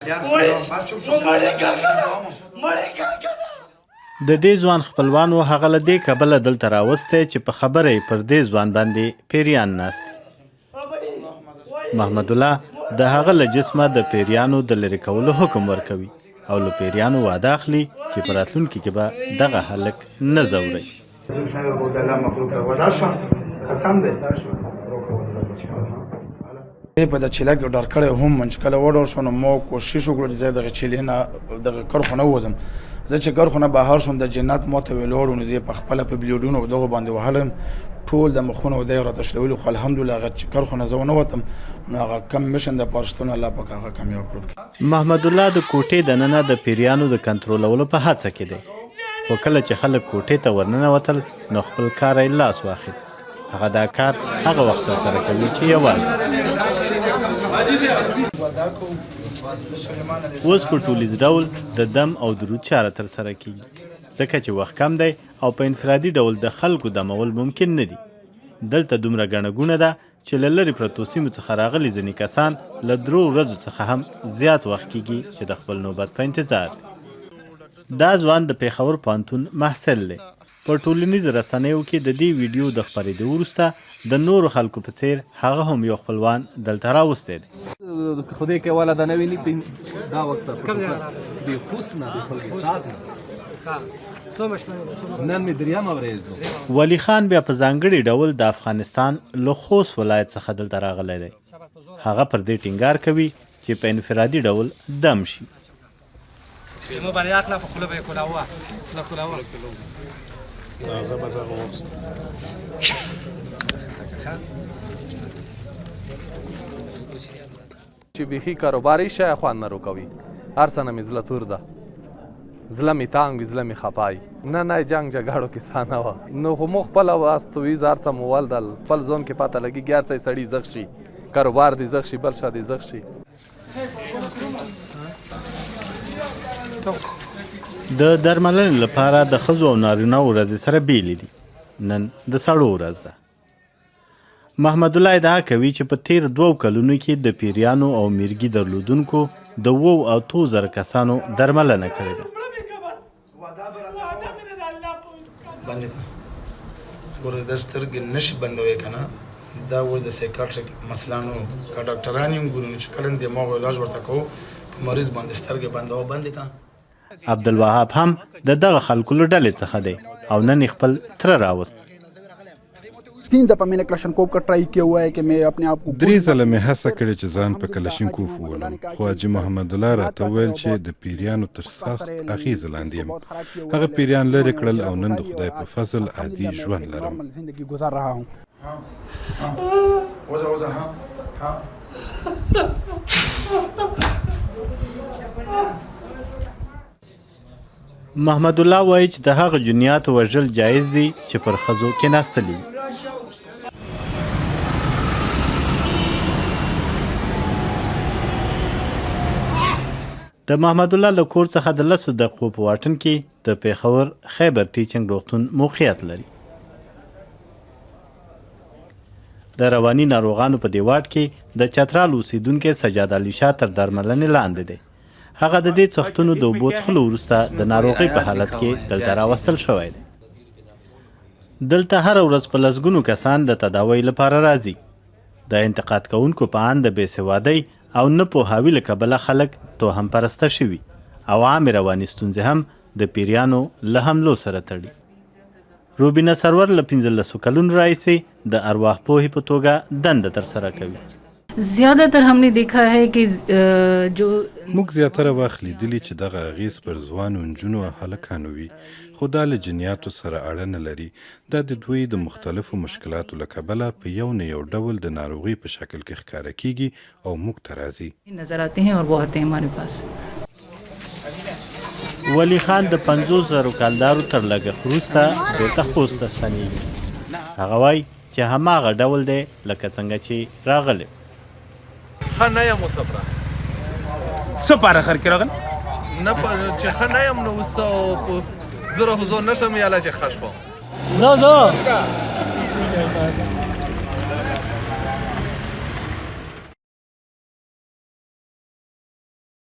د دې ځوان خپلوانو هغه له دې کبله دلته راوستی چې په خبره یې پر دې ځوان باندې پیریان ناست دي. محمد الله د هغه له جسمه د پیریانو د لرې کولو حکم ورکوي او له پیریانو وعده اخلي چې په راتلونکي کې به دغه هلک نه ځوروي. په د چیلک یو ډار کړی هم من چې کله وډور شو نو ما کوشش وکړو چې زه دغه چیلې نه دغه کرخو نه ووځم. زه چې کرخو نه بهر شوم د جنت ما ته ویل وړو نو زه یې په خپله په بلیډونو دغو باندې وهلم ټول د مخونه و دی راته شلولي خو الحمدلله هغه چې کرخو نه زه ونه وتم نو هغه کم میشن د پارشتون الله پاک هغه کامیاب کړو. محمد الله د کوټې دننه د پیریانو د کنټرولولو په هڅه کې دی خو کله چې خلک کوټې ته ورننوتل نو خپل کار یې لاس واخیست. هغه دا کار هغه وخت ترسره کوي چې یوازې اوس په ټولیز ډول د دم او درود چاره ترسره کیږي ځکه چې وخت کم دی او په انفرادي ډول د خلکو دمول ممکن نه دي. دلته دومره ګڼه ګوڼه ده چې له لرې پرتو سیمو څخه راغلي ځینې کسان له 3 ورځو څخه هم زیات وخت کیږي چې د خپل نوبت په انتظار دي. دا ځوان د پېښور پوهنتون محصل دی. په ټولنیزو رسنیو کې د دې ویډیو د خپرېدو وروسته د نورو خلکو په څیر هغه هم یو خپلوان دلته راوستی دی. خدای که والا دا نوی نی دا وقت دی خوست نه دی خلقی ساعت نه نن می دریم ورځ دو. ولی خان بیا په ځانګړي ډول د افغانستان له خوست ولایت څخه دلته راغلی دی. هغه پر دې ټینګار کوي چې په انفرادي ډول دم شي. چې بیخي کاروباري شی خوند نه روکوي هر څه نه مې زړه تور ده زړه مې تانګ وي زړه مې خپای نه جنګ جګړو کیسه نه وه نو خو مو خپله واستویز هر څه مو ولدل خپل ځون کې پته لګېږي هر څه سړي زغ شي کاروبار دې زغ شي بل شی دې زغ شي. د درملنې لپاره د ښځو او نارینه‌و ورځې سره بیلې دي. نن د سړو ورځ ده. محمد الله ادعا کوي چې په تیر 2 کلونو کې د پیریانو او میرګي درلودونکو د 2 او 2 زره کسانو درملنه کړې ده. ګوره د سترګې نشي بندوي که نه دا اوس د سایکاټریک مسلانو که ډاکټران یې ګورو چې کله د دماغ علاج ورته کوو په مریض باندې سترګې بندوه بندې کړه. عبدالوهاب هم د دغه خلکو له ډلې څخه دی او نن خپل تره راوست. 3 دفعه मैंने क्लशनकोव का ट्राई किया हुआ है कि मैं अपने आप को 3 ځله مې هڅه کړې چې ځان په کلشینکوف وولم خو حاجي محمد الله راته وویل چې د پیریانو تر سخت اغېزې لاندې یم. هغه پیریان لرې کړل او نن د خدای په فضل عادي ژوند لرم. محمد الله وایي چې د هغه جنیاتو وژل جایز دي چې پر ښځو کېناستلي وي. د محمد الله له کور څخه د 10 دقیقو په واټن کې د پېښور خیبر ټیچنګ روغتون موقعیت لري. د رواني ناروغانو په دې واټ کې د چترال اوسیدونکی سجاد علي شاه تر درملنې لاندې دی. هغه د دې څښتنو د اوبو څښلو وروسته د ناروغۍ په حالت کې دلته راوستل شوی دی. دلته هره ورځ په لسګونو کسان د تداوۍ لپاره راځي. د انتقاد کوونکو په اند د بېسوادۍ او نه پوهاوي له کبله خلک توهم پرسته شوي او عامې رواني ستونزې هم د پیریانو له حملو سره تړي. روبینه سرور له 15 کلونو راهیسې د ارواح پوهې په توګه دنده ترسره کوي. زیادتر हमने देखा है कि जो موږ زیاتره وخت لیدلي چې دغه اغېز پر ځوانو نجونو او هلکانو وي خو دا له جنیاتو سره اړه نه لري. دا د دوی د مختلفو مشکلاتو له کبله په یو نه یو ډول د ناروغۍ په شکل کې ښکاره کیږي او موږ ته راځي. نظر آتے ہیں اور وہ آتے ہیں ہمارے پاس. ولی خان د 50,000 کالدارو تر لګښت وروسته بېرته خوست ته ستنېږي. هغه وایي چې هماغه ډول دی لکه څنګه چې راغلی. ښه نه یم اوس پره څه پاره خر کې راغلی نه چې ښه نه یم نو اوس زه حضور نشم یاله چې ښه شوم.